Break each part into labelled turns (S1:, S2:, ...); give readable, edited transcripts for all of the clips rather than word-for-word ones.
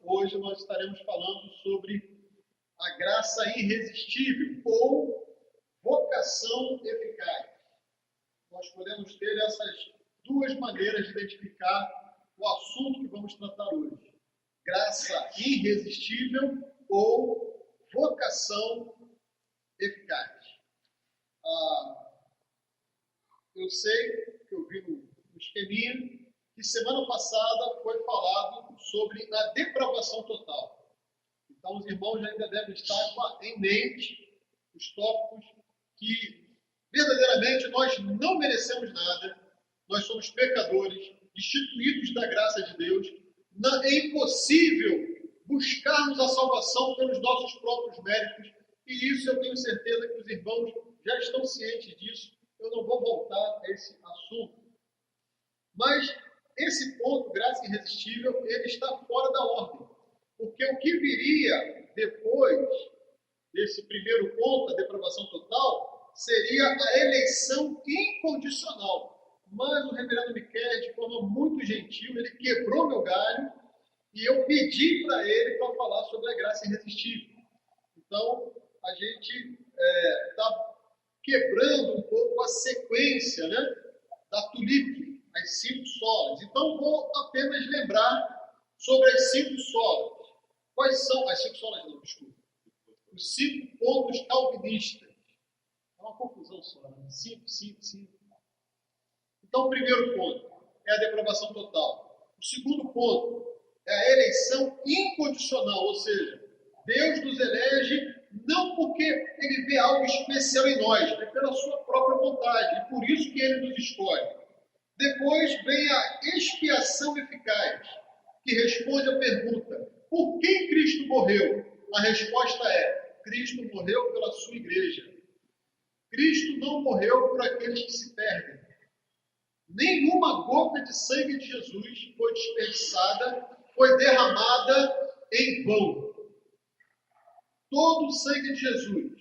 S1: Hoje nós estaremos falando sobre a graça irresistível ou vocação eficaz. Nós podemos ter essas duas maneiras de identificar o assunto que vamos tratar hoje. Graça irresistível ou vocação eficaz. Eu sei que eu vi no esqueminha que semana passada foi falado sobre a depravação total. Então os irmãos ainda devem estar em mente os tópicos que verdadeiramente nós não merecemos nada, nós somos pecadores, destituídos da graça de Deus, é impossível buscarmos a salvação pelos nossos próprios méritos, e isso eu tenho certeza que os irmãos já estão cientes disso, eu não vou voltar a esse assunto. Mas esse ponto, graça irresistível, ele está fora da ordem, porque o que viria depois desse primeiro ponto, a depravação total, seria a eleição incondicional. Mas o reverendo Miquel, de forma muito gentil, ele quebrou meu galho e eu pedi para ele para falar sobre a graça irresistível. Então, a gente está quebrando um pouco a sequência, né, da tulipe, as 5 solas. Então, vou apenas lembrar sobre as 5 solas. Quais são as 5 solas? Não, desculpa. Os 5 pontos calvinistas. É uma confusão só, né? 5. Então, o primeiro ponto é a depravação total. O segundo ponto é a eleição incondicional, ou seja, Deus nos elege não porque Ele vê algo especial em nós, é pela sua própria vontade, e por isso que Ele nos escolhe. Depois vem a expiação eficaz, que responde à pergunta: por que Cristo morreu? A resposta é: Cristo morreu pela sua igreja. Cristo não morreu por aqueles que se perdem. Nenhuma gota de sangue de Jesus foi desperdiçada, foi derramada em vão. Todo o sangue de Jesus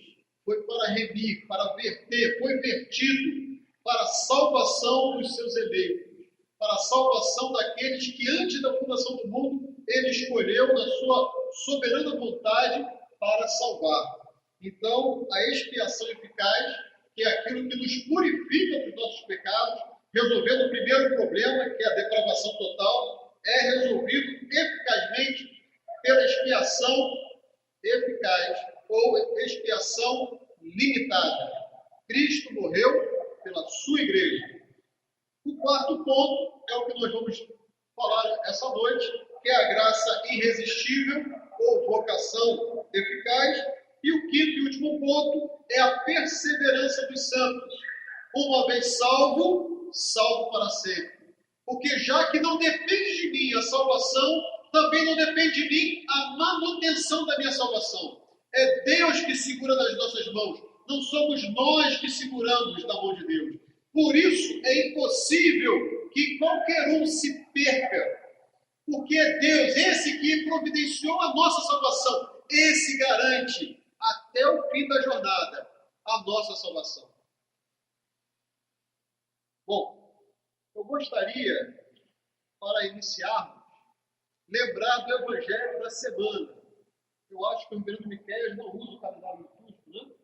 S1: foi para remir, para verter, foi vertido para a salvação dos seus eleitos, para a salvação daqueles que antes da fundação do mundo Ele escolheu na sua soberana vontade para salvar. Então, a expiação eficaz, que é aquilo que nos purifica dos nossos pecados, resolvendo o primeiro problema, que é a depravação total, é resolvido eficazmente pela expiação eficaz ou expiação limitada. Cristo morreu pela sua igreja. O quarto ponto é o que nós vamos falar essa noite, que é a graça irresistível ou vocação eficaz. E o quinto e último ponto é a perseverança dos santos. Uma vez salvo, salvo para sempre. Porque já que não depende de mim a salvação, também não depende de mim a manutenção da minha salvação. É Deus que segura nas nossas mãos. Não somos nós que seguramos na mão de Deus. Por isso é impossível que qualquer um se perca. Porque é Deus, esse que providenciou a nossa salvação. Esse garante até o fim da jornada a nossa salvação. Bom, eu gostaria, para iniciarmos, lembrar do Evangelho da semana. Eu acho que o reverendo Miquel não usa o calendário litúrgico, né?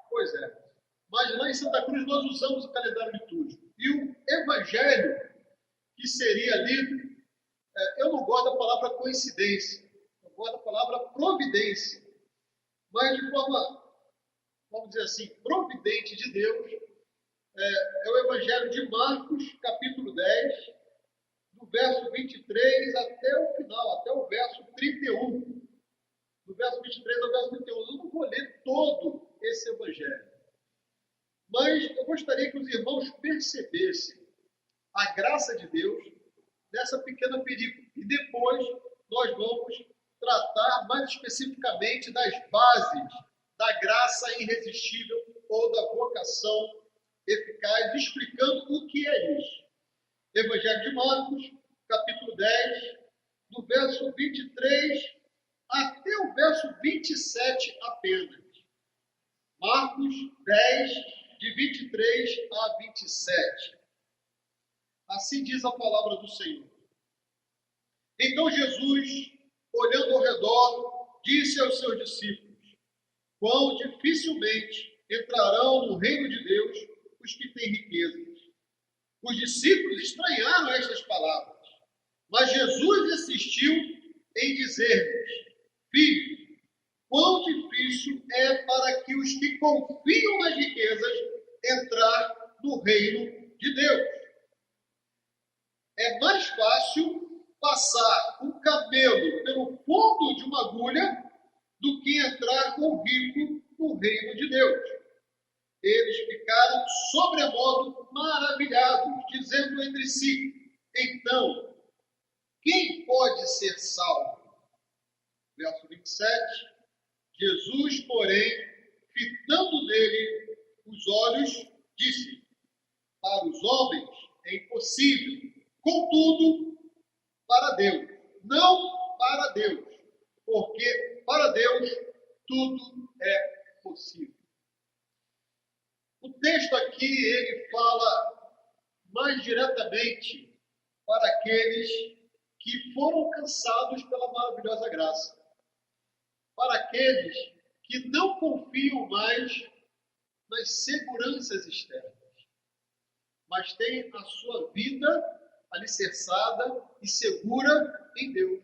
S1: Pois é. Mas lá em Santa Cruz nós usamos o calendário litúrgico. E o Evangelho que seria lido, eu não gosto da palavra coincidência, eu gosto da palavra providência. Mas de forma, vamos dizer assim, providente de Deus, é o Evangelho de Marcos, capítulo 10, do verso 23 até o final, até o verso 31. Do verso 23 ao verso 31. Eu não vou ler todo esse Evangelho. Mas eu gostaria que os irmãos percebessem a graça de Deus nessa pequena película. E depois nós vamos tratar mais especificamente das bases da graça irresistível ou da vocação eficaz, explicando o que é isso. Evangelho de Marcos, capítulo 10, do verso 23 até o verso 27 apenas. Marcos 10, de 23 a 27. Assim diz a palavra do Senhor. Então Jesus olhando ao redor, disse aos seus discípulos: quão dificilmente entrarão no reino de Deus os que têm riquezas. Os discípulos estranharam estas palavras, mas Jesus insistiu em dizer-lhes: filhos, quão difícil é para que os que confiam nas riquezas entrar no reino de Deus. É mais fácil passar um camelo pelo fundo de uma agulha do que entrar com o rico no reino de Deus. Eles ficaram sobremodo maravilhados, dizendo entre si: então, quem pode ser salvo? Verso 27. Jesus, porém, fitando nele os olhos, disse: para os homens é impossível, contudo, para Deus. Não para Deus, porque para Deus tudo é possível. O texto aqui, ele fala mais diretamente para aqueles que foram alcançados pela maravilhosa graça. Para aqueles que não confiam mais nas seguranças externas, mas têm a sua vida alicerçada e segura em Deus.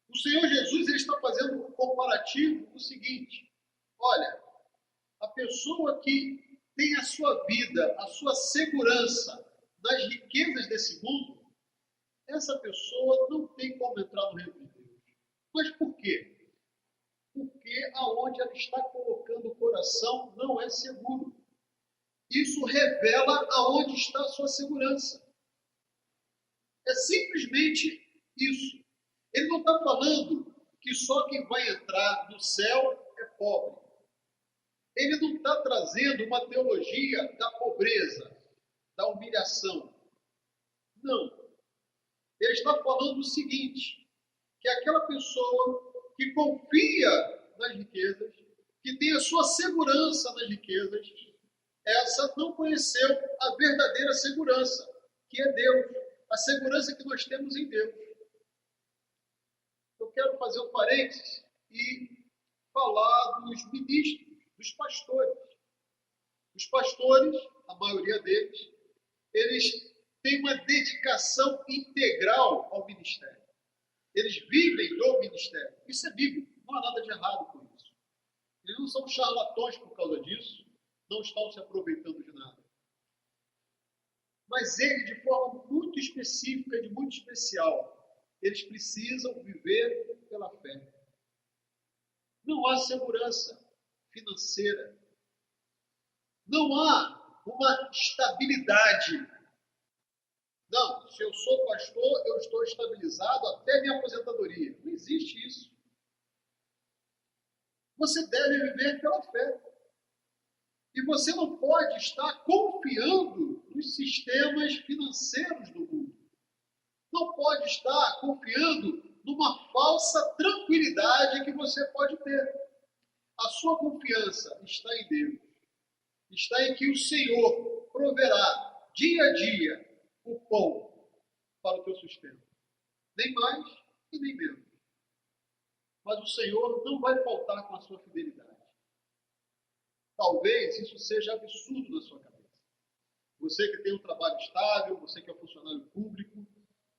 S1: O Senhor Jesus, ele está fazendo um comparativo do seguinte: olha, a pessoa que tem a sua vida, a sua segurança nas riquezas desse mundo, essa pessoa não tem como entrar no reino de Deus. Mas por quê? Porque aonde ela está colocando o coração não é seguro. Isso revela aonde está a sua segurança. É simplesmente isso. Ele não está falando que só quem vai entrar no céu é pobre. Ele não está trazendo uma teologia da pobreza, da humilhação. Não. Ele está falando o seguinte: que aquela pessoa que confia nas riquezas, que tem a sua segurança nas riquezas, essa não conheceu a verdadeira segurança, que é Deus, a segurança que nós temos em Deus. Eu quero fazer um parênteses e falar dos ministros, dos pastores. Os pastores, a maioria deles, eles têm uma dedicação integral ao ministério. Eles vivem do ministério. Isso é bíblico, não há nada de errado com isso. Eles não são charlatões por causa disso, não estão se aproveitando de nada. Mas eles, de forma muito específica, de muito especial, eles precisam viver pela fé. Não há segurança financeira. Não há uma estabilidade. Não, se eu sou pastor, eu estou estabilizado até minha aposentadoria. Não existe isso. Você deve viver pela fé. E você não pode estar confiando nos sistemas financeiros do mundo. Não pode estar confiando numa falsa tranquilidade que você pode ter. A sua confiança está em Deus. Está em que o Senhor proverá dia a dia o pão para o teu sustento. Nem mais e nem menos. Mas o Senhor não vai faltar com a sua fidelidade. Talvez isso seja absurdo na sua cabeça. Você que tem um trabalho estável, você que é um funcionário público,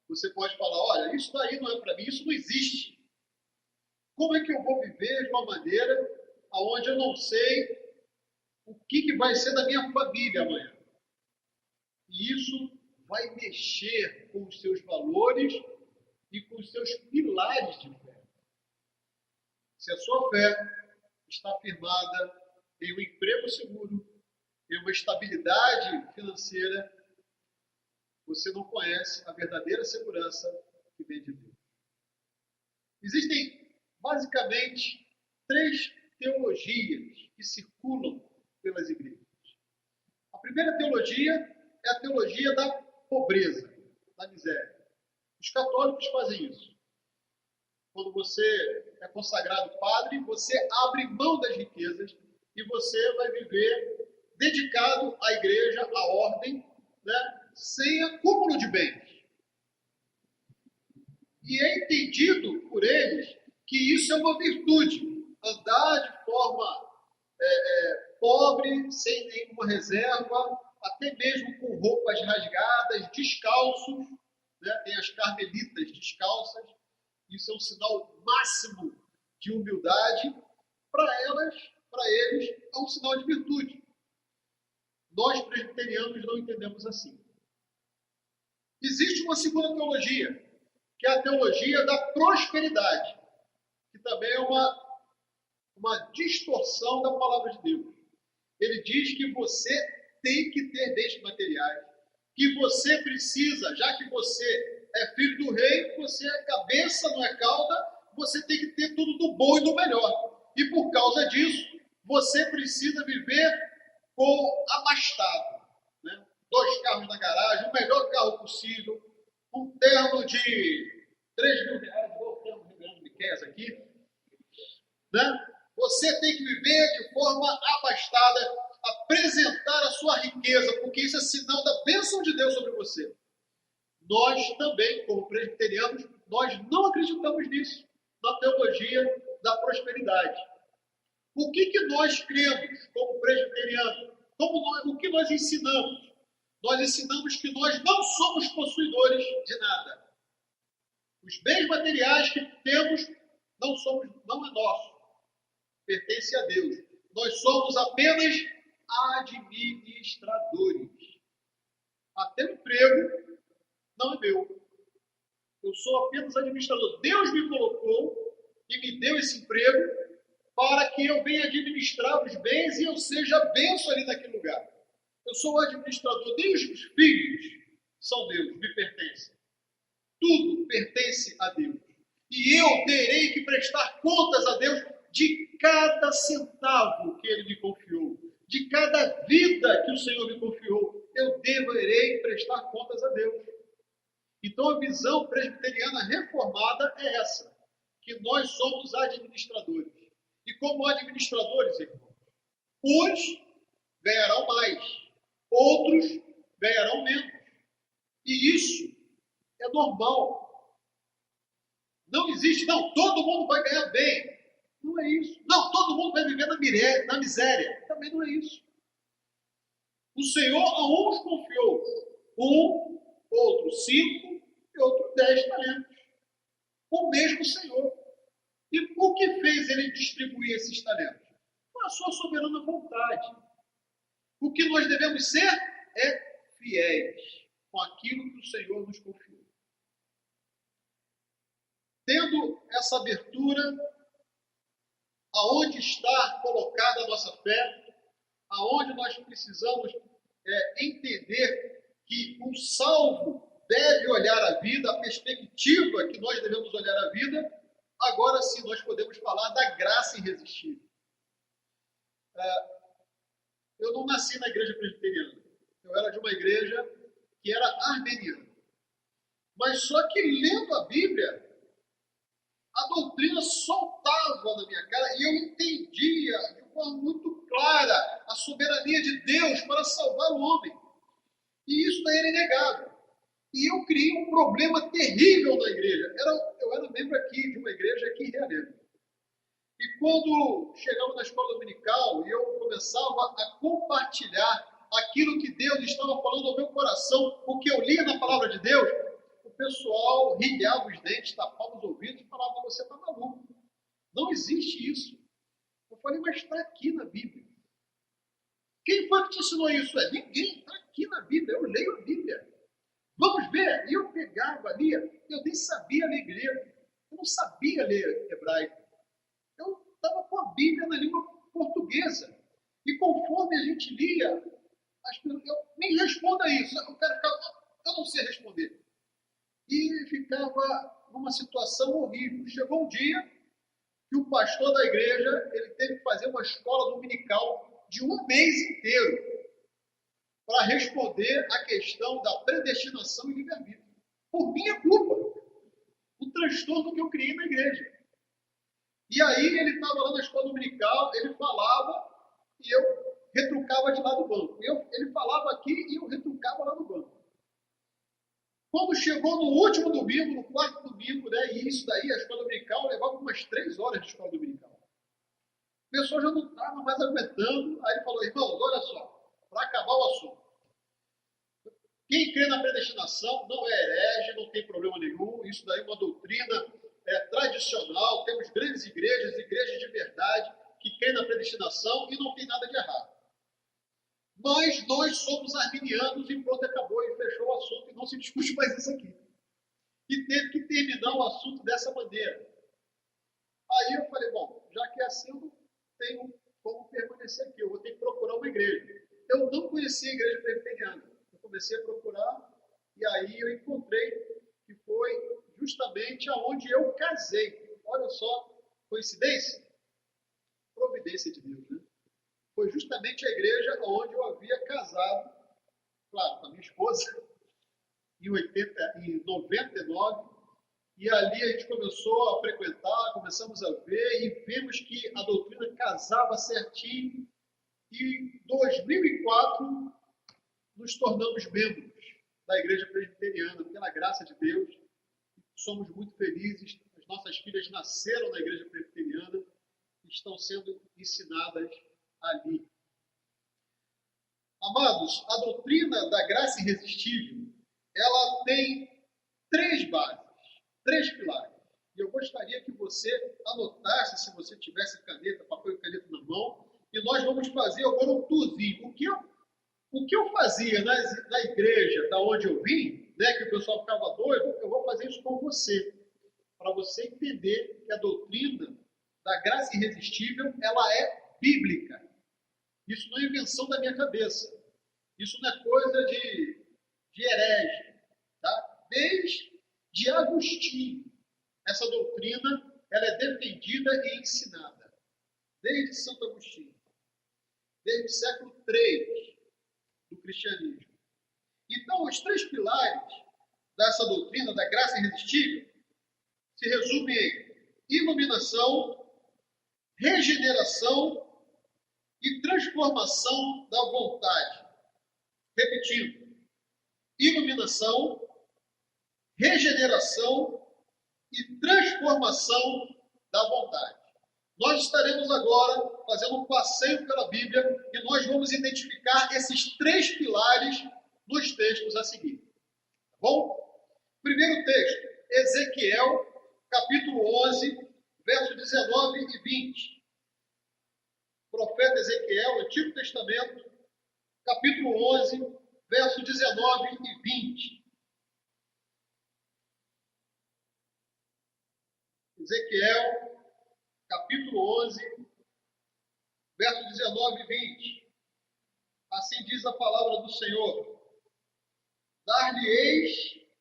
S1: você pode falar: olha, isso daí não é para mim, isso não existe. Como é que eu vou viver de uma maneira onde eu não sei o que vai ser da minha família amanhã? E isso vai mexer com os seus valores e com os seus pilares de fé. Se a sua fé está firmada em um emprego seguro, em uma estabilidade financeira, você não conhece a verdadeira segurança que vem de Deus. Existem, basicamente, 3 teologias que circulam pelas igrejas. A primeira teologia é a teologia da pobreza, da miséria. Os católicos fazem isso. Quando você é consagrado padre, você abre mão das riquezas e você vai viver dedicado à igreja, à ordem, né, sem acúmulo de bens. E é entendido por eles que isso é uma virtude. Andar de forma pobre, sem nenhuma reserva, até mesmo com roupas rasgadas, descalços, né? Tem as carmelitas descalças, isso é um sinal máximo de humildade. Para elas, para eles, é um sinal de virtude. Nós, presbiterianos, não entendemos assim. Existe uma segunda teologia, que é a teologia da prosperidade, que também é uma distorção da palavra de Deus. Ele diz que você tem que ter bens materiais, que você precisa, já que você é filho do rei, você é cabeça, não é cauda, você tem que ter tudo do bom e do melhor. E por causa disso, você precisa viver com abastado, né? 2 carros na garagem, o melhor carro possível, um terno de 3 mil reais, igual o terno de Miqueias aqui, né? Você tem que viver de forma abastada, apresentar a sua riqueza, porque isso é sinal da bênção de Deus sobre você. Nós também, como presbiterianos, nós não acreditamos nisso, na teologia da prosperidade. O que nós cremos como presbiterianos? O que nós ensinamos? Nós ensinamos que nós não somos possuidores de nada. Os bens materiais que temos não é nosso. Pertence a Deus. Nós somos apenas administradores. Até o emprego não é meu. Eu sou apenas administrador. Deus me colocou e me deu esse emprego para que eu venha administrar os bens e eu seja benção ali naquele lugar. Eu sou o administrador. Nem os filhos são meus, me pertencem. Tudo pertence a Deus. E eu terei que prestar contas a Deus de cada centavo que Ele me confiou, de cada vida que o Senhor me confiou. Eu deverei prestar contas a Deus. Então a visão presbiteriana reformada é essa, que nós somos administradores. E como administradores, irmãos, uns ganharão mais, outros ganharão menos. E isso é normal. Não existe, não, todo mundo vai ganhar bem. Não é isso. Não, todo mundo vai viver na miséria. Também não é isso. O Senhor a uns confiou 1, outro 5 e outro 10 talentos. O mesmo Senhor. E o que fez ele distribuir esses talentos? Com a sua soberana vontade. O que nós devemos ser é fiéis com aquilo que o Senhor nos confiou. Tendo essa abertura, aonde está colocada a nossa fé, aonde nós precisamos entender que um salvo deve olhar a vida, a perspectiva que nós devemos olhar a vida, agora sim nós podemos falar da graça irresistível. Eu não nasci na igreja presbiteriana, eu era de uma igreja que era armeniana. Mas só que lendo a Bíblia, a doutrina soltava na minha cara e eu entendia de forma muito clara a soberania de Deus para salvar o homem. E isso daí era inegável. E eu criei um problema terrível na igreja. Eu era membro aqui de uma igreja aqui em Realengo. E quando chegava na escola dominical e eu começava a compartilhar aquilo que Deus estava falando ao meu coração, o que eu lia na palavra de Deus, o pessoal rilhava os dentes, tapava os ouvidos e falava: você está maluco. Não existe isso. Eu falei: mas está aqui na Bíblia. Quem foi que te ensinou isso? Ninguém. Está aqui na Bíblia. Eu leio a Bíblia. Vamos ver. E eu pegava, lia. Eu nem sabia ler grego. Eu não sabia ler hebraico. Eu estava com a Bíblia na língua portuguesa. E conforme a gente lia, eu nem responda isso. Eu não sei responder. E ficava numa situação horrível. Chegou um dia que o pastor da igreja ele teve que fazer uma escola dominical de 1 mês inteiro para responder a questão da predestinação e livre-arbítrio. Por minha culpa. O transtorno que eu criei na igreja. E aí ele estava lá na escola dominical, ele falava e eu retrucava de lá do banco. Ele falava aqui e eu retrucava lá no banco. Quando chegou no último domingo, no quarto domingo, né, e isso daí, a escola dominical levava umas 3 horas de escola dominical. O pessoal já não estava mais aguentando. Aí ele falou: irmãos, olha só, para acabar o assunto. Quem crê na predestinação não é herege, não tem problema nenhum. Isso daí é uma doutrina tradicional. Temos grandes igrejas, igrejas de verdade, que creem na predestinação e não tem nada de errado. Mas nós somos arminianos e pronto, acabou e fechou o assunto e não se discute mais isso aqui. E teve que terminar o assunto dessa maneira. Aí eu falei: bom, já que é assim, eu não tenho como permanecer aqui, eu vou ter que procurar uma igreja. Eu não conhecia a igreja presbiteriana. Eu comecei a procurar e aí eu encontrei que foi justamente aonde eu casei. Olha só, coincidência? Providência de Deus, né? Foi justamente a igreja onde eu havia casado, claro, com a minha esposa, em 99, e ali a gente começou a frequentar, começamos a ver e vimos que a doutrina casava certinho. E em 2004 nos tornamos membros da Igreja Presbiteriana, pela graça de Deus. Somos muito felizes. As nossas filhas nasceram na Igreja Presbiteriana e estão sendo ensinadas ali. Amados, a doutrina da graça irresistível, ela tem 3 bases, 3 pilares. E eu gostaria que você anotasse, se você tivesse caneta, papel e caneta na mão, e nós vamos fazer agora um tourzinho. O que eu fazia na igreja da onde eu vim, né, que o pessoal ficava doido, eu vou fazer isso com você, para você entender que a doutrina da graça irresistível, ela é bíblica. Isso não é invenção da minha cabeça. Isso não é coisa de herege. Tá? Desde Agostinho, essa doutrina ela é defendida e ensinada. Desde Santo Agostinho. Desde o século III do cristianismo. Então, os 3 pilares dessa doutrina da graça irresistível se resumem em iluminação, regeneração e transformação da vontade. Repetindo, iluminação, regeneração e transformação da vontade. Nós estaremos agora fazendo um passeio pela Bíblia e nós vamos identificar esses 3 pilares nos textos a seguir. Tá bom? Primeiro texto, Ezequiel, capítulo 11, versos 19 e 20. Profeta Ezequiel, Antigo Testamento, capítulo 11, versos 19 e 20. Ezequiel, capítulo 11, versos 19 e 20. Assim diz a palavra do Senhor: Dar-lhes-ei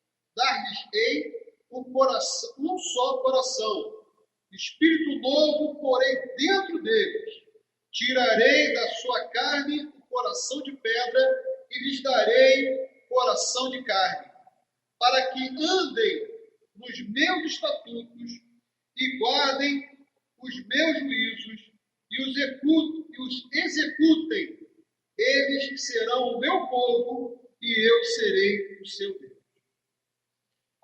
S1: um só coração, espírito novo porei dentro deles. Tirarei da sua carne o coração de pedra e lhes darei coração de carne, para que andem nos meus estatutos e guardem os meus juízos e os executem. Eles serão o meu povo e eu serei o seu Deus.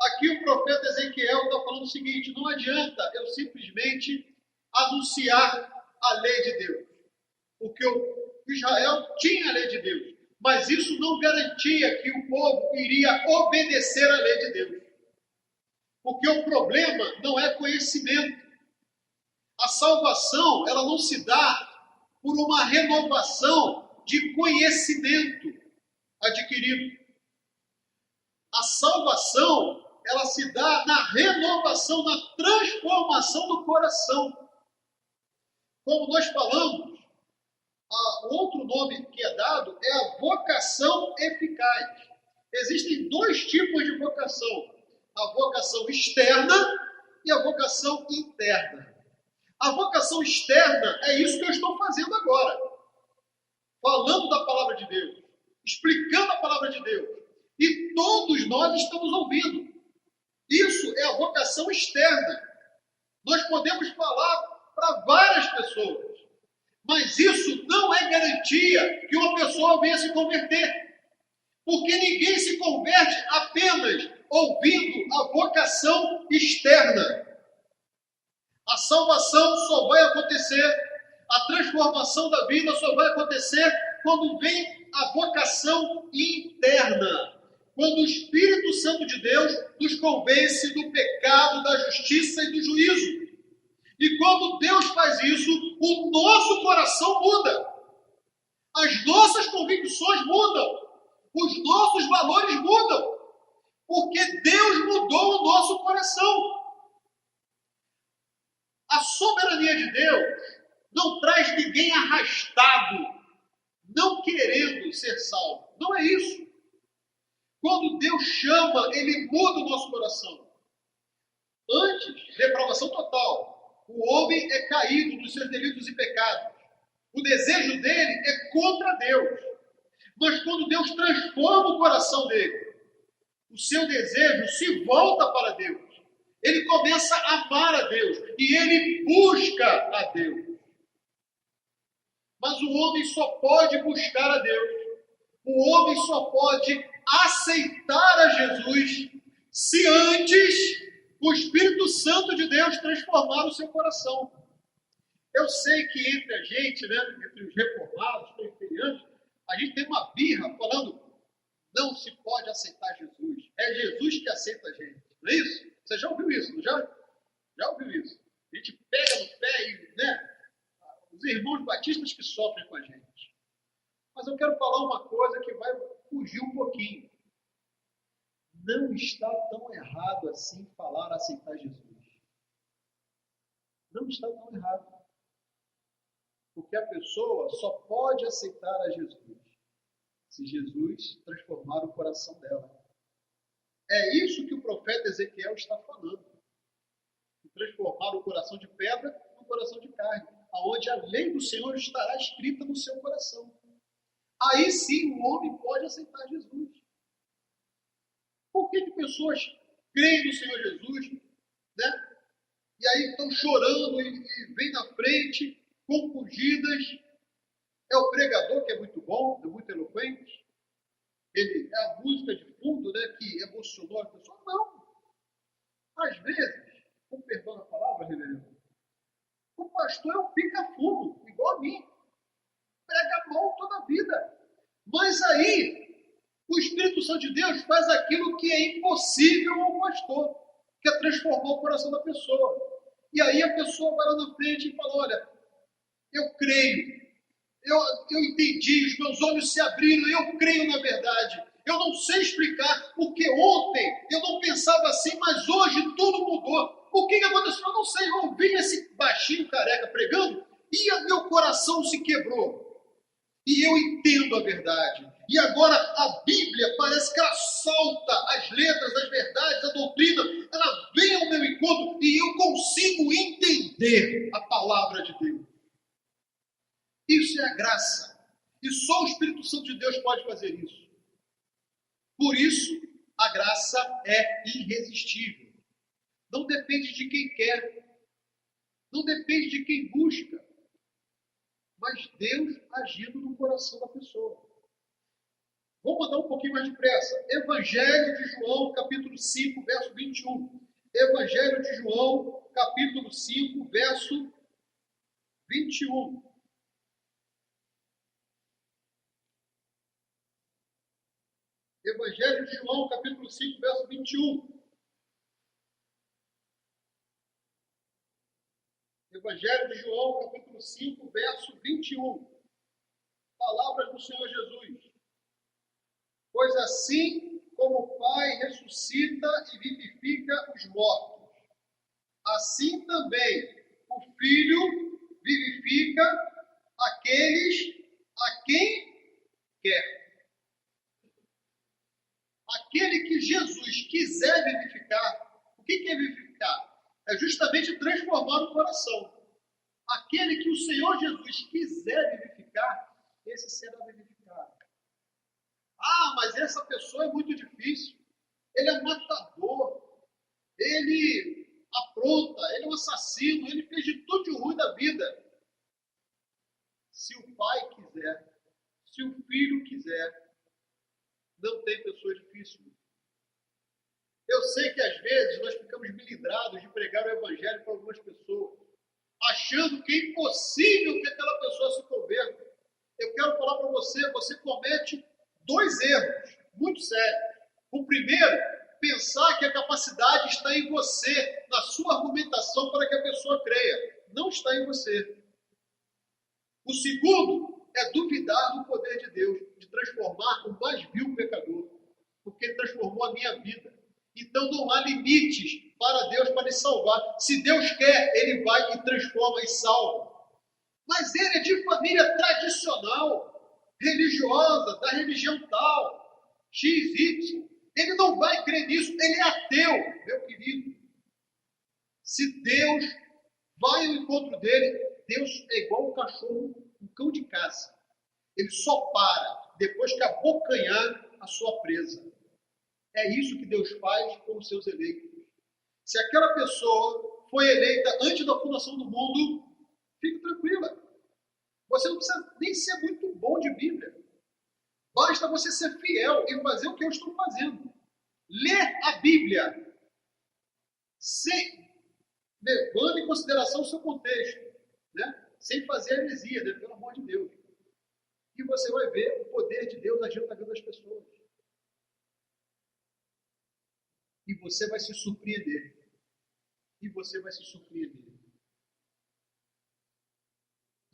S1: Aqui o profeta Ezequiel está falando o seguinte: não adianta eu simplesmente anunciar a lei de Deus, porque Israel tinha a lei de Deus, mas isso não garantia que o povo iria obedecer à lei de Deus, porque o problema não é conhecimento. A salvação, ela não se dá por uma renovação de conhecimento adquirido. A salvação, ela se dá na renovação, na transformação do coração. Como nós falamos, outro nome que é dado é a vocação eficaz. Existem 2 tipos de vocação: a vocação externa e a vocação interna. A vocação externa é isso que eu estou fazendo agora, falando da palavra de Deus, explicando a palavra de Deus, e todos nós estamos ouvindo. Isso é a vocação externa. Nós podemos falar para várias pessoas, mas isso não é garantia que uma pessoa venha se converter, porque ninguém se converte apenas ouvindo a vocação externa. A salvação só vai acontecer, a transformação da vida só vai acontecer quando vem a vocação interna. Quando o Espírito Santo de Deus nos convence do pecado, da justiça e do juízo. E quando Deus faz isso, o nosso coração muda. As nossas convicções mudam. Os nossos valores mudam. Porque Deus mudou o nosso coração. A soberania de Deus não traz ninguém arrastado, não querendo ser salvo. Não é isso. Quando Deus chama, Ele muda o nosso coração. Antes, reprovação total. O homem é caído nos seus delitos e pecados. O desejo dele é contra Deus. Mas quando Deus transforma o coração dele, o seu desejo se volta para Deus. Ele começa a amar a Deus e ele busca a Deus. Mas o homem só pode buscar a Deus. O homem só pode aceitar a Jesus se antes o Espírito Santo de Deus transformar o seu coração. Eu sei que entre a gente, entre os reformados, os presbiterianos, a gente tem uma birra falando, não se pode aceitar Jesus. É Jesus que aceita a gente. Não é isso? Você já ouviu isso, não já? Já ouviu isso? A gente pega no pé e, os irmãos batistas que sofrem com a gente. Mas eu quero falar uma coisa que vai fugir um pouquinho. Não está tão errado assim falar aceitar Jesus. Não está tão errado. Porque a pessoa só pode aceitar a Jesus se Jesus transformar o coração dela. É isso que o profeta Ezequiel está falando. De transformar o coração de pedra no coração de carne, aonde a lei do Senhor estará escrita no seu coração. Aí sim o homem pode aceitar Jesus. Por que pessoas creem no Senhor Jesus, e aí estão chorando e vêm na frente, compungidas? É o pregador que é muito bom, é muito eloquente. Ele é a música de fundo, que emocionou a pessoa. Não. Às vezes, com perdão da palavra, reverendo, o pastor é um pica-fumo, igual a mim. Prega mal toda a vida. Mas aí, o Espírito Santo de Deus faz aquilo que é impossível ao pastor, que é transformar o coração da pessoa. E aí a pessoa vai lá na frente e fala, olha, eu creio, eu entendi, os meus olhos se abriram, eu creio na verdade. Eu não sei explicar porque ontem eu não pensava assim, mas hoje tudo mudou. O que aconteceu? Eu não sei, eu ouvi esse baixinho careca pregando e meu coração se quebrou. E eu entendo a verdade. E agora a Bíblia parece que ela solta as letras, as verdades, a doutrina, ela vem ao meu encontro e eu consigo entender a palavra de Deus. Isso é a graça. E só o Espírito Santo de Deus pode fazer isso. Por isso, a graça é irresistível. Não depende de quem quer. Não depende de quem busca. Mas Deus agindo no coração da pessoa. Vamos mandar um pouquinho mais depressa. Evangelho de João, capítulo 5, verso 21. Evangelho de João, capítulo 5, verso 21. Evangelho de João, capítulo 5, verso 21. Evangelho de João, capítulo 5, verso 21. Palavras do Senhor Jesus. Pois assim como o Pai ressuscita e vivifica os mortos, assim também o Filho vivifica aqueles a quem quer. Aquele que Jesus quiser vivificar, o que é vivificar? É justamente transformar o coração. Aquele que o Senhor Jesus quiser vivificar, esse será vivificado. Ah, mas essa pessoa é muito difícil. Ele é matador. Ele apronta, ele é um assassino, ele fez de tudo de ruim da vida. Se o Pai quiser, se o Filho quiser, não tem pessoa difícil. Eu sei que às vezes nós ficamos melindrados de pregar o evangelho para algumas pessoas, achando que é impossível que aquela pessoa se converta. Eu quero falar para você, você comete dois erros muito sérios. O primeiro, pensar que a capacidade está em você, na sua argumentação para que a pessoa creia. Não está em você. O segundo é duvidar do poder de Deus, de transformar o mais vil pecador, porque ele transformou a minha vida. Então não há limites para Deus para lhe salvar. Se Deus quer, ele vai e transforma e salva. Mas ele é de família tradicional, religiosa, da religião tal, XY. Ele não vai crer nisso, ele é ateu, meu querido. Se Deus vai ao encontro dele, Deus é igual um cachorro, um cão de caça. Ele só para depois que abocanhar a sua presa. É isso que Deus faz com os seus eleitos. Se aquela pessoa foi eleita antes da fundação do mundo, fique tranquila. Você não precisa nem ser muito bom de Bíblia. Basta você ser fiel e fazer o que eu estou fazendo. Ler a Bíblia, levando em consideração o seu contexto, né? Sem fazer heresia, né? Pelo amor de Deus. E você vai ver o poder de Deus agindo na vida das pessoas. E você vai se surpreender. E você vai se surpreender.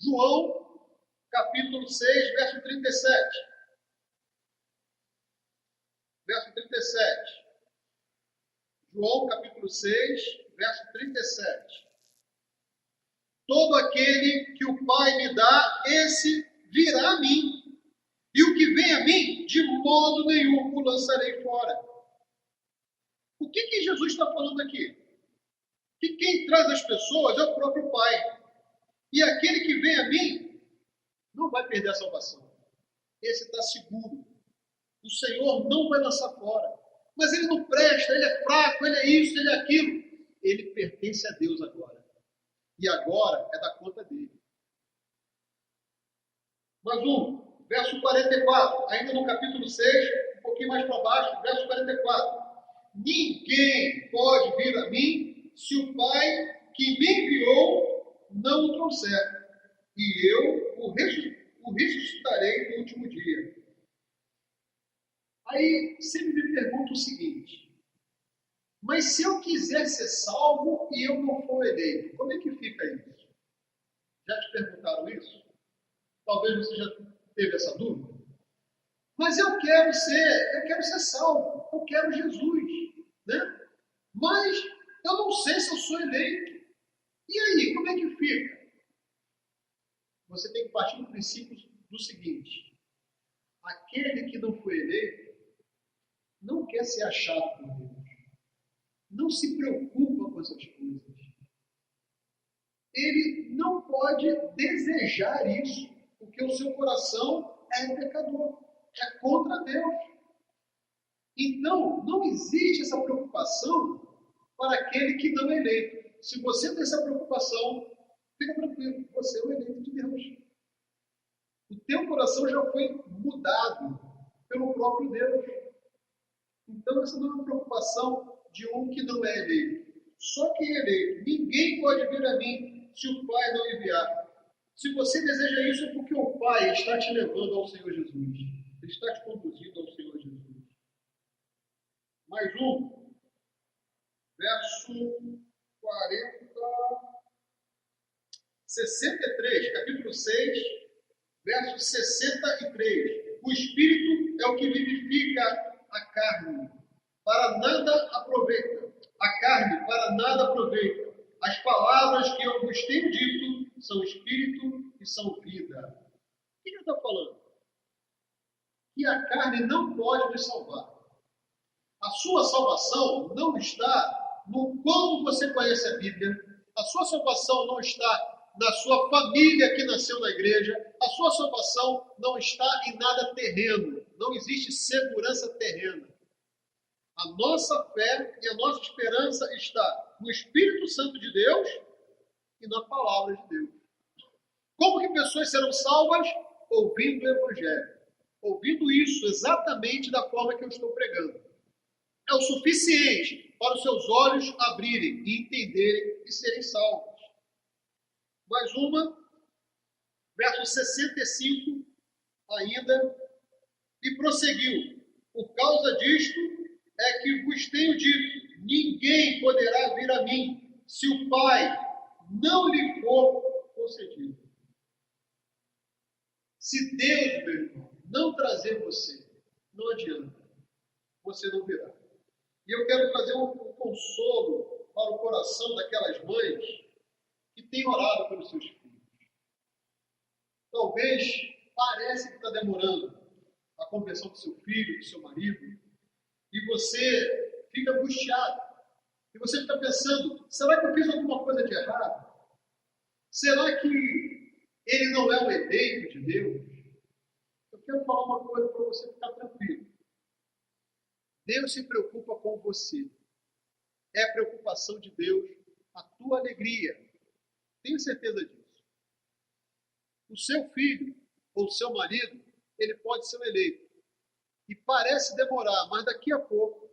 S1: João, capítulo 6, verso 37. Verso 37. João, capítulo 6, verso 37. Todo aquele que o Pai me dá, esse virá a mim. E o que vem a mim, de modo nenhum o lançarei fora. O que Jesus está falando aqui? Que quem traz as pessoas é o próprio Pai. E aquele que vem a mim não vai perder a salvação. Esse está seguro. O Senhor não vai lançar fora. Mas ele não presta, ele é fraco, ele é isso, ele é aquilo. Ele pertence a Deus agora. E agora é da conta dele. Mais um, verso 44, ainda no capítulo 6, um pouquinho mais para baixo, verso 44. Ninguém pode vir a mim se o Pai que me enviou não o trouxer, e eu o ressuscitarei no último dia. Aí sempre me pergunto o seguinte: mas se eu quiser ser salvo e eu não for eleito, como é que fica isso? Já te perguntaram isso? Talvez você já teve essa dúvida. Mas eu quero ser salvo, eu quero Jesus, né? Mas eu não sei se eu sou eleito. E aí, como é que fica? Você tem que partir do princípio do seguinte: aquele que não foi eleito não quer ser achado por Deus. Não se preocupa com essas coisas. Ele não pode desejar isso, porque o seu coração é pecador, é contra Deus. Então, não existe essa preocupação para aquele que não é eleito. Se você tem essa preocupação, fica tranquilo, você é o eleito de Deus. O teu coração já foi mudado pelo próprio Deus. Então, essa não é uma preocupação de um que não é eleito. Só quem é eleito. Ninguém pode vir a mim se o Pai não enviar. Se você deseja isso, é porque o Pai está te levando ao Senhor Jesus. Ele está te conduzindo ao Senhor Jesus. Mais um. Verso 63, capítulo 6, verso 63. O Espírito é o que vivifica a carne, para nada aproveita. A carne para nada aproveita. As palavras que eu vos tenho dito são espírito e são vida. O que ele está falando? Que a carne não pode nos salvar. A sua salvação não está no quanto você conhece a Bíblia. A sua salvação não está na sua família que nasceu na igreja. A sua salvação não está em nada terreno. Não existe segurança terrena. A nossa fé e a nossa esperança está no Espírito Santo de Deus e na palavra de Deus. Como que pessoas serão salvas? Ouvindo o Evangelho. Ouvindo isso exatamente da forma que eu estou pregando. é o suficiente para os seus olhos abrirem e entenderem e serem salvos. Mais uma, verso 65, ainda, e prosseguiu: por causa disto é que vos tenho dito, ninguém poderá vir a mim, se o Pai não lhe for concedido. Se Deus, meu irmão, não trazer você, não adianta, você não virá. E eu quero trazer um consolo para o coração daquelas mães que têm orado pelos seus filhos. Talvez parece que está demorando a conversão do seu filho, do seu marido, e você fica angustiado. E você fica pensando, será que eu fiz alguma coisa de errado? Será que ele não é um eleito de Deus? Eu quero falar uma coisa para você ficar tranquilo. Deus se preocupa com você. É a preocupação de Deus a tua alegria. Tenho certeza disso. O seu filho ou o seu marido, ele pode ser um eleito. E parece demorar, mas daqui a pouco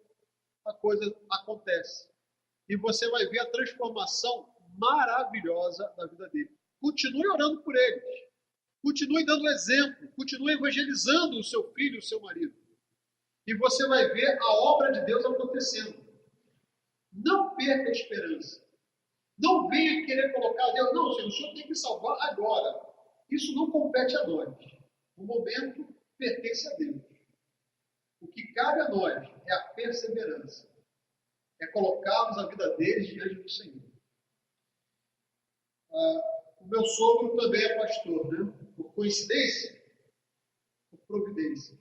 S1: a coisa acontece. E você vai ver a transformação maravilhosa da vida dele. Continue orando por eles. Continue dando exemplo. Continue evangelizando o seu filho e o seu marido. E você vai ver a obra de Deus acontecendo. Não perca a esperança. Não venha querer colocar Deus. Não, Senhor, o Senhor tem que salvar agora. Isso não compete a nós. O momento pertence a Deus. O que cabe a nós é a perseverança. É colocarmos a vida deles diante do Senhor. O meu sogro também é pastor, né? Por coincidência? Por providência.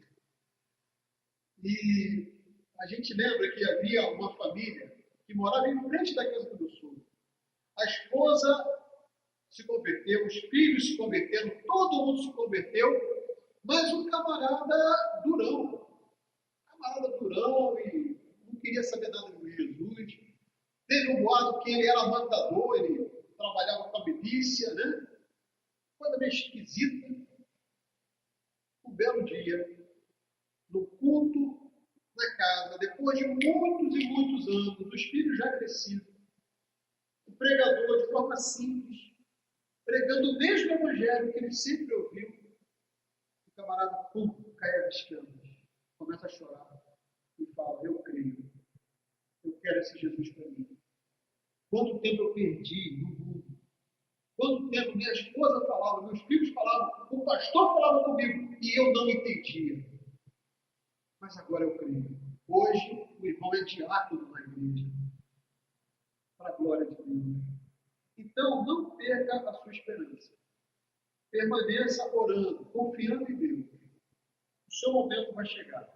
S1: E a gente lembra que havia uma família que morava em frente da casa do meu sogro. A esposa se converteu, os filhos se converteram, todo mundo se converteu, mas um camarada durão. E não queria saber nada de Jesus. Teve um boato que ele era matador, ele trabalhava com a milícia, né? Coisa meio esquisita. Um belo dia, no culto na casa, depois de muitos e muitos anos, os filhos já crescidos, o pregador, de forma simples, pregando o mesmo evangelho que ele sempre ouviu, o camarada, cai as escamas, começa a chorar e fala: eu creio, eu quero esse Jesus para mim. Quanto tempo eu perdi no mundo? Quanto tempo minha esposa falava, meus filhos falavam, o pastor falava comigo e eu não entendia. Mas agora eu creio. Hoje o irmão é diácono na igreja. Para a glória de Deus. Então não perca a sua esperança. Permaneça orando, confiando em Deus. O seu momento vai chegar.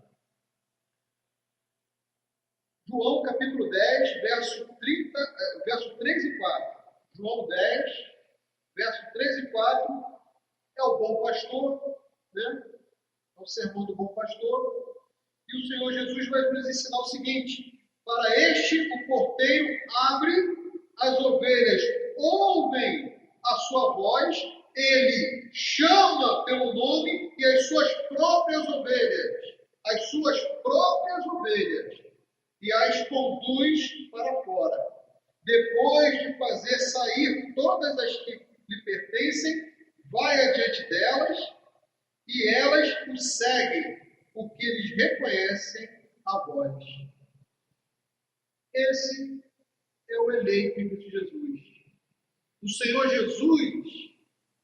S1: João capítulo 10, verso 3 e 4. João 10, verso 3 e 4 é o bom pastor, né? É o sermão do bom pastor. E o Senhor Jesus vai nos ensinar o seguinte: para este o porteiro abre, as ovelhas ouvem a sua voz, ele chama pelo nome e as suas próprias ovelhas, e as conduz para fora. Depois de fazer sair todas as que lhe pertencem, vai adiante delas e elas o seguem, porque eles reconhecem a voz. Esse é o eleito em Cristo Jesus. O Senhor Jesus,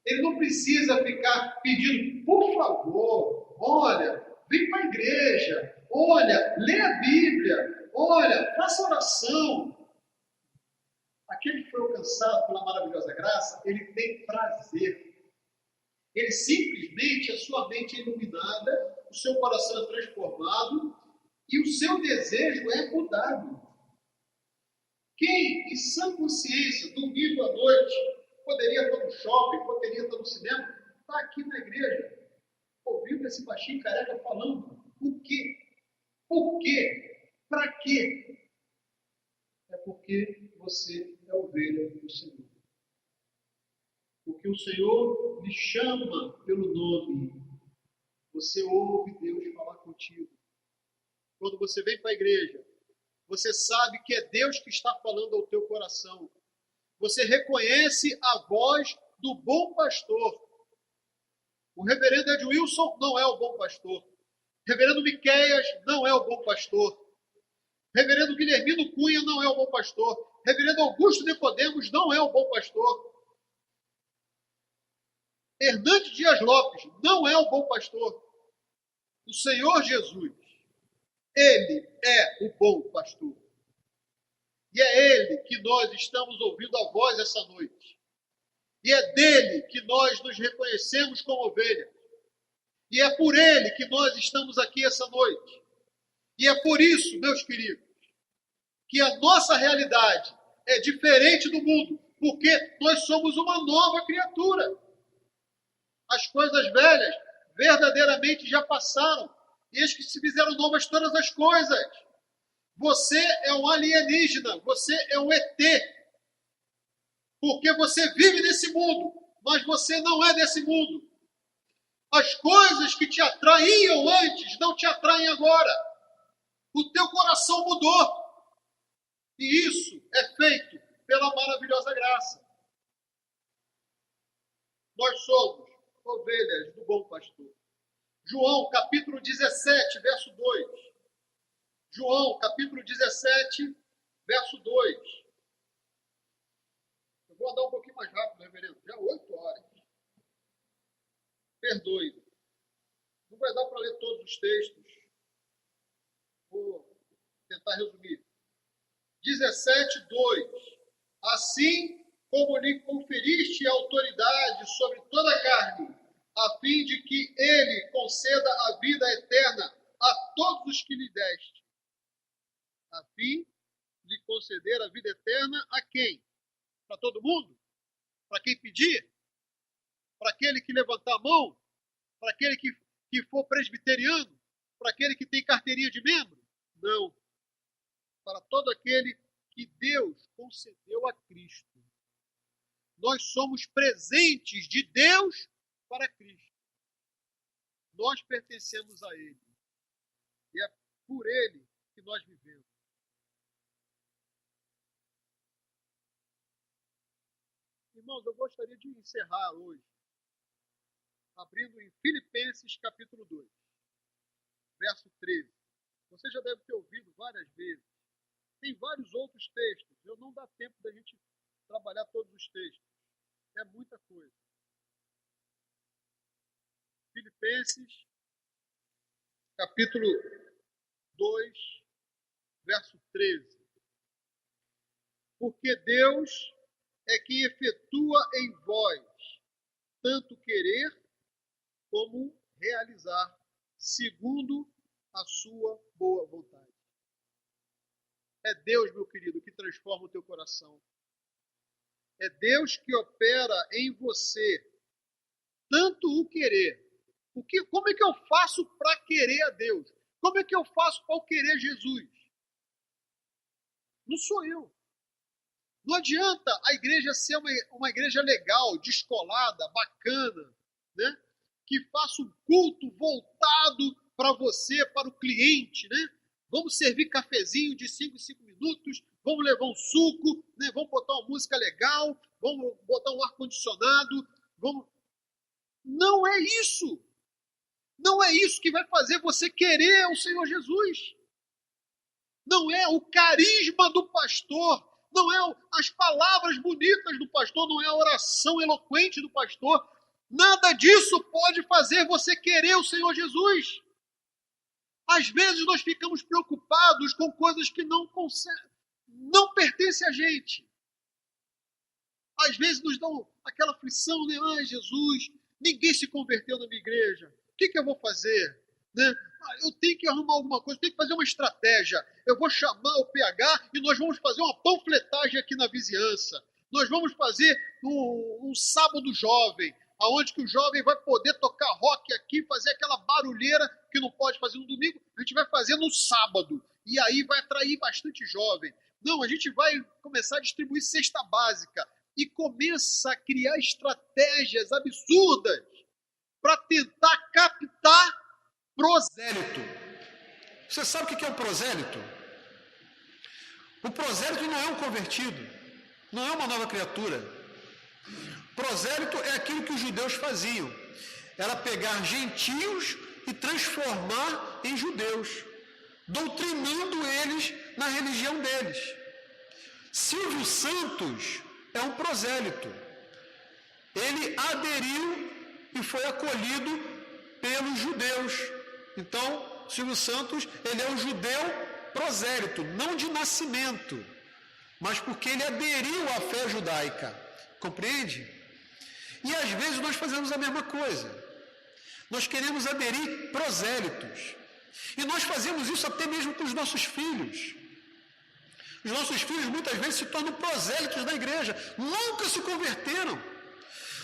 S1: ele não precisa ficar pedindo, por favor, olha, vem para a igreja, olha, lê a Bíblia, olha, faça oração. Aquele que foi alcançado pela maravilhosa graça, ele tem prazer. Ele simplesmente, a sua mente é iluminada, o seu coração é transformado e o seu desejo é mudado. Quem, em sã consciência, domingo à noite, poderia estar no shopping, poderia estar no cinema, está aqui na igreja, ouvindo esse baixinho careca falando. O quê? Por quê? Para quê? É porque você é ovelha do Senhor. Porque o Senhor lhe chama pelo nome. Você ouve Deus falar contigo. Quando você vem para a igreja, Você sabe que é Deus que está falando ao teu coração. Você reconhece a voz do bom pastor. O reverendo Ed Wilson não é o bom pastor. O reverendo Miqueias não é o bom pastor. O reverendo Guilhermino Cunha não é o bom pastor. O reverendo Augusto Nicodemos não é o bom pastor. Hernandes Dias Lopes não é o bom pastor. O Senhor Jesus, Ele é o bom pastor. E é Ele que nós estamos ouvindo a voz essa noite. E é dele que nós nos reconhecemos como ovelhas. E é por Ele que nós estamos aqui essa noite. E é por isso, meus queridos, que a nossa realidade é diferente do mundo, porque nós somos uma nova criatura. As coisas velhas verdadeiramente já passaram, e eis que se fizeram novas todas as coisas. Você é um alienígena, você é um ET, porque você vive nesse mundo, mas você não é desse mundo. As coisas que te atraíam antes não te atraem agora. O teu coração mudou. E isso é feito pela maravilhosa graça. Nós somos ovelhas do bom pastor. João, capítulo 17, verso 2. João, capítulo 17, verso 2. Eu vou andar um pouquinho mais rápido, reverendo. Já 8 horas. Perdoe. Não vai dar para ler todos os textos. Vou tentar resumir. 17, 2. Assim como lhe conferiste autoridade sobre toda a carne, a fim de que ele conceda a vida eterna a todos os que lhe deste. A fim de conceder a vida eterna a quem? Para todo mundo? Para quem pedir? Para aquele que levantar a mão? Para aquele que for presbiteriano? Para aquele que tem carteirinha de membro? Não. Para todo aquele que Deus concedeu a Cristo. Nós somos presentes de Deus para Cristo. Nós pertencemos a Ele. E é por Ele que nós vivemos. Irmãos, eu gostaria de encerrar hoje abrindo em Filipenses capítulo 2, verso 13. Você já deve ter ouvido várias vezes. Tem vários outros textos. Eu não dá tempo da gente trabalhar todos os textos. É muita coisa. Filipenses capítulo 2, verso 13. Porque Deus é quem efetua em vós tanto querer como realizar, segundo a sua boa vontade. É Deus, meu querido, que transforma o teu coração. É Deus que opera em você tanto o querer. Como é que eu faço para querer a Deus? Como é que eu faço para querer Jesus? Não sou eu. Não adianta a igreja ser uma igreja legal, descolada, bacana, né? Que faça um culto voltado para você, para o cliente, né? Vamos servir cafezinho de 5 em 5 minutos, vamos levar um suco, né? Vamos botar uma música legal, vamos botar um ar-condicionado, vamos... Não é isso. Não é isso que vai fazer você querer o Senhor Jesus. Não é o carisma do pastor, não é as palavras bonitas do pastor, não é a oração eloquente do pastor. Nada disso pode fazer você querer o Senhor Jesus. Às vezes nós ficamos preocupados com coisas que não pertencem a gente. Às vezes nos dão aquela aflição, né? Ai, Jesus, ninguém se converteu na minha igreja. O que eu vou fazer? Né? Eu tenho que arrumar alguma coisa, tenho que fazer uma estratégia. Eu vou chamar o PH e nós vamos fazer uma panfletagem aqui na vizinhança. Nós vamos fazer um sábado jovem, aonde que o jovem vai poder tocar rock aqui, fazer aquela barulheira que não pode fazer no domingo, a gente vai fazer no sábado. E aí vai atrair bastante jovem. Não, a gente vai começar a distribuir cesta básica e começa a criar estratégias absurdas para tentar captar prosélito. Você sabe o que é o prosélito?
S2: O prosélito não é um convertido, não é uma nova criatura. Prosélito é aquilo que os judeus faziam, era pegar gentios e transformar em judeus, doutrinando eles na religião deles. Silvio Santos é um prosélito. Ele aderiu e foi acolhido pelos judeus. Então, Silvio Santos, ele é um judeu prosélito, não de nascimento, mas porque ele aderiu à fé judaica. Compreende? E às vezes nós fazemos a mesma coisa. Nós queremos aderir prosélitos. E nós fazemos isso até mesmo com os nossos filhos. Os nossos filhos muitas vezes se tornam prosélitos da igreja. Nunca se converteram.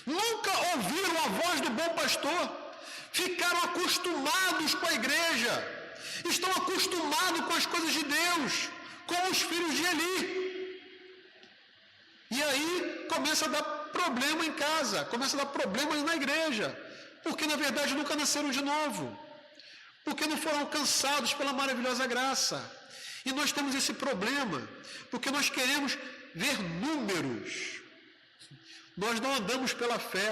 S2: Nunca ouviram a voz do bom pastor. Ficaram acostumados com a igreja. Estão acostumados com as coisas de Deus, como os filhos de Eli. E aí começa a dar problema em casa, começa a dar problemas na igreja, porque na verdade nunca nasceram de novo, porque não foram alcançados pela maravilhosa graça. E nós temos esse problema, porque nós queremos ver números. Nós não andamos pela fé,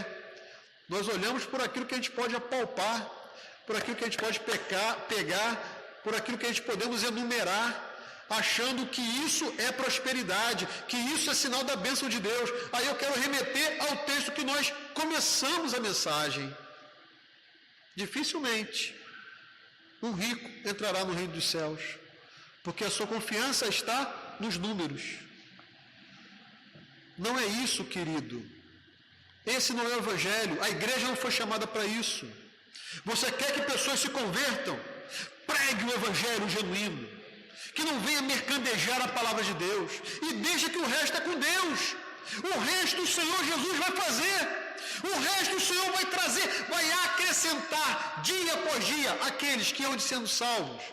S2: nós olhamos por aquilo que a gente pode apalpar, por aquilo que a gente pode pegar, por aquilo que a gente podemos enumerar, achando que isso é prosperidade, que isso é sinal da bênção de Deus. Aí eu quero remeter ao texto que nós começamos a mensagem. Dificilmente um rico entrará no reino dos céus, porque a sua confiança está nos números. Não é isso, querido. Esse não é o evangelho. A igreja não foi chamada para isso. Você quer que pessoas se convertam? Pregue o evangelho genuíno, que não venha mercadejar a palavra de Deus, e deixa que o resto é com Deus. O resto o Senhor Jesus vai fazer. O resto o Senhor vai trazer, vai acrescentar dia após dia aqueles que hão de sendo salvos.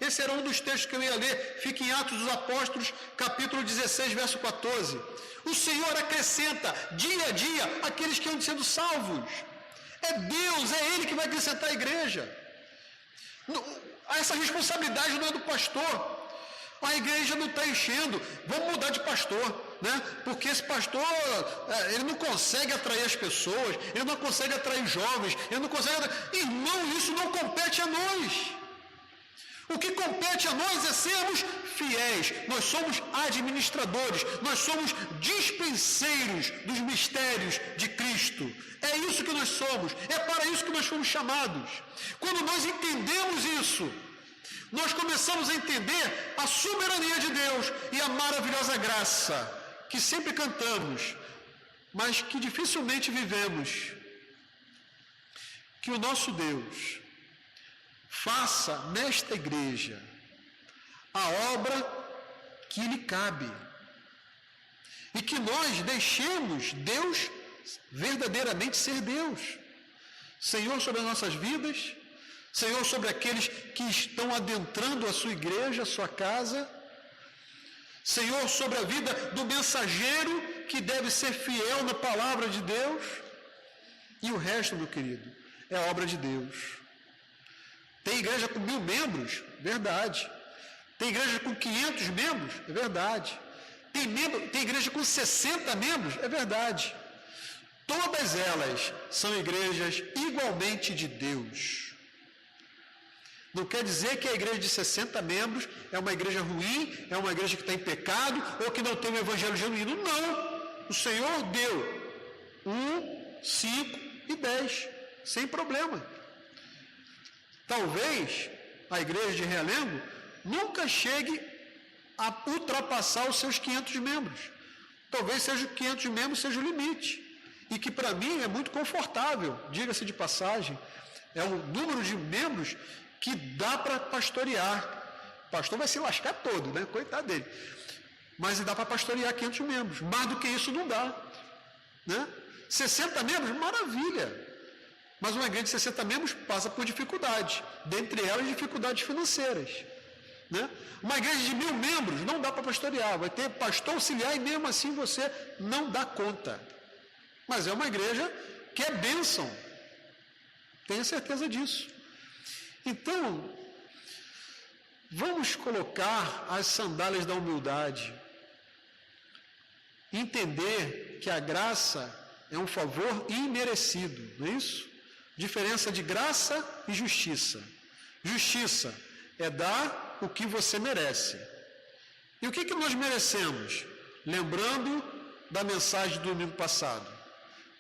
S2: Esse era um dos textos que eu ia ler, fica em Atos dos Apóstolos, capítulo 16, verso 14. O Senhor acrescenta dia a dia aqueles que hão de sendo salvos. É Deus, é Ele que vai acrescentar a igreja. Essa responsabilidade não é do pastor. A igreja não está enchendo, vamos mudar de pastor, né? Porque esse pastor, ele não consegue atrair as pessoas, ele não consegue atrair jovens, ele não consegue atrair... Irmão, isso não compete a nós. O que compete a nós é sermos fiéis. Nós somos administradores, nós somos dispenseiros dos mistérios de Cristo. É isso que nós somos, é para isso que nós fomos chamados. Quando nós entendemos isso, nós começamos a entender a soberania de Deus e a maravilhosa graça que sempre cantamos, mas que dificilmente vivemos. Que o nosso Deus faça nesta igreja a obra que lhe cabe e que nós deixemos Deus verdadeiramente ser Deus. Senhor sobre as nossas vidas, Senhor sobre aqueles que estão adentrando a sua igreja, a sua casa, Senhor sobre a vida do mensageiro que deve ser fiel na palavra de Deus, e o resto, meu querido, é a obra de Deus. Tem igreja com 1000 membros? Verdade. Tem igreja com 500 membros? É verdade. Tem igreja com 60 membros? É verdade. Todas elas são igrejas igualmente de Deus. Não quer dizer que a igreja de 60 membros é uma igreja ruim, é uma igreja que está em pecado, ou que não tem um evangelho genuíno. Não. O Senhor deu 1, 5 e 10, sem problema. Talvez a igreja de Realengo nunca chegue a ultrapassar os seus 500 membros. Talvez seja 500 membros seja o limite. E que para mim é muito confortável, diga-se de passagem. É o número de membros que dá para pastorear. O pastor vai se lascar todo, né? Coitado dele. Mas dá para pastorear 500 membros. Mais do que isso não dá, né? 60 membros, maravilha. Mas uma igreja de 60 membros passa por dificuldades, dentre elas dificuldades financeiras, né? Uma igreja de 1000 membros não dá para pastorear, vai ter pastor auxiliar e mesmo assim você não dá conta. Mas é uma igreja que é bênção, tenha certeza disso. Então, Vamos colocar as sandálias da humildade. Entender que a graça é um favor imerecido, não é isso? Diferença de graça e justiça. Justiça é dar o que você merece. E o que nós merecemos? Lembrando da mensagem do domingo passado.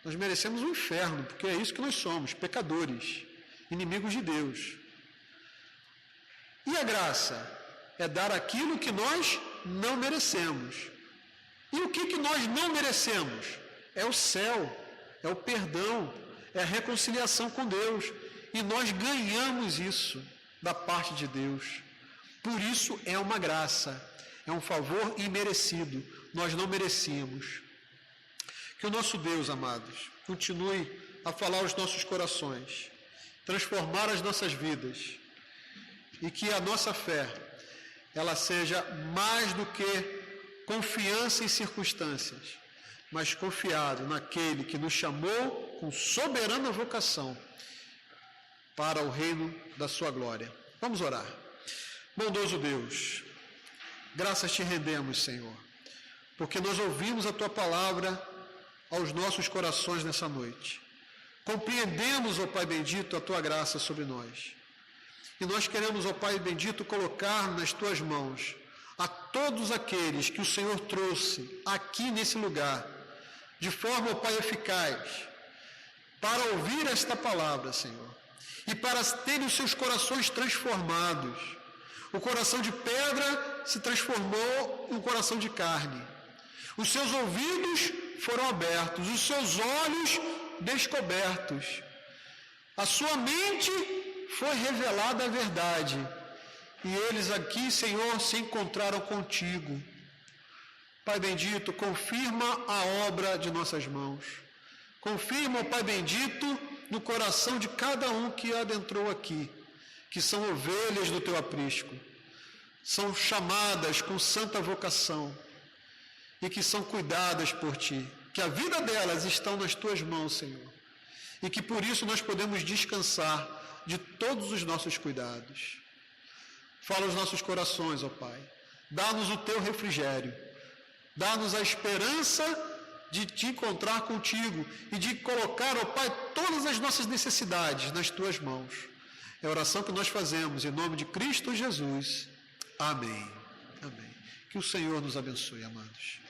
S2: Nós merecemos o inferno, porque é isso que nós somos, pecadores, inimigos de Deus. E a graça é dar aquilo que nós não merecemos. E o que nós não merecemos? É o céu, é o perdão, é a reconciliação com Deus. E nós ganhamos isso da parte de Deus. Por isso é uma graça, é um favor imerecido. Nós não merecíamos. Que o nosso Deus, amados, continue a falar aos nossos corações, transformar as nossas vidas, e que a nossa fé, ela seja mais do que confiança em circunstâncias, mas confiado naquele que nos chamou com soberana vocação para o reino da sua glória. Vamos orar. Bondoso Deus, graças te rendemos, Senhor, porque nós ouvimos a tua palavra aos nossos corações nessa noite. Compreendemos, ó Pai bendito, a tua graça sobre nós. E nós queremos, ó Pai bendito, colocar nas tuas mãos a todos aqueles que o Senhor trouxe aqui nesse lugar, de forma, ó Pai, eficaz, para ouvir esta palavra, Senhor, e para terem os seus corações transformados. O coração de pedra se transformou em um coração de carne. Os seus ouvidos foram abertos, os seus olhos descobertos. A sua mente foi revelada a verdade. E eles aqui, Senhor, se encontraram contigo. Pai bendito, confirma a obra de nossas mãos. Confirma, Pai bendito, no coração de cada um que adentrou aqui, que são ovelhas do teu aprisco, são chamadas com santa vocação e que são cuidadas por ti, que a vida delas estão nas tuas mãos, Senhor, e que por isso nós podemos descansar de todos os nossos cuidados. Fala aos nossos corações, ó Pai, dá-nos o teu refrigério, dá-nos a esperança de te encontrar contigo e de colocar, ó Pai, todas as nossas necessidades nas tuas mãos. É a oração que nós fazemos em nome de Cristo Jesus. Amém. Amém. Que o Senhor nos abençoe, amados.